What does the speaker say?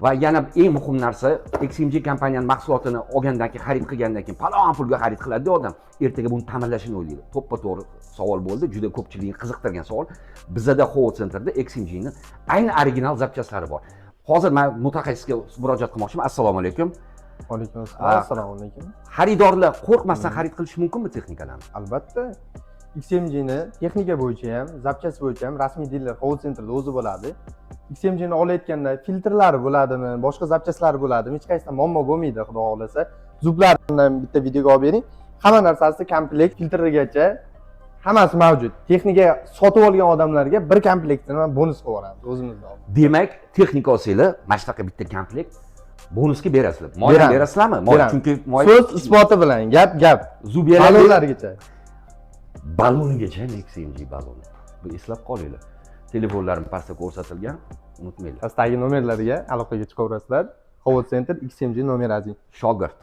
Va yana eng muhim narsa, XMG kompaniyaning mahsulotini olgandan keyin, xarid qilgandan keyin palon pulga xarid qiladi odam. Ertaga buni ta'minlashini o'ylaydi. To'ppa-to'g'ri savol bo'ldi, juda ko'pchilikni qiziqtirgan savol. Bizda Hovo Centerda XMG ning ayni original zapchastlari bor. Hozir men mutaxassisga murojaat qilmoqchiman. Assalomu alaykum. Alaykum assalom. Assalomu alaykum. Xaridorlar qo'rqmasdan xarid qilish mumkinmi texnikalarni? Albatta. XMG ni texnika bo'yicha ham, zapchas bo'yicha ham rasmiy diler Hovo Centerda o'zi bo'ladi. XMG ni olayotganda filtrlari bo'ladimi, boshqa zapchaslari bo'ladimi, hech qaysi muammo bo'lmaydi, xudo xolasa. Zublardan bitta videoga olib bering. Hamma narsasi komplekt, filtrigacha hammasi mavjud. Texnika sotib olgan odamlarga bir komplektni bonus qilib yuboramiz o'zimizdan. Demak, texnika olsanglar, mana shunaqa bitta komplekt bonusga berasizlar. Moya berasizlarmi? Moya chunki moya so'z isboti bilan, gap. Balonlargacha. Balonigacha XMG baloni. Bu eslab qolinglar. Telefonlarim pastda ko'rsatilgan, unutmanglar. Pastdagi nomerlarga aloqaga chiqaverasizlar. Hovo Center XMG nomer azing. Shogird.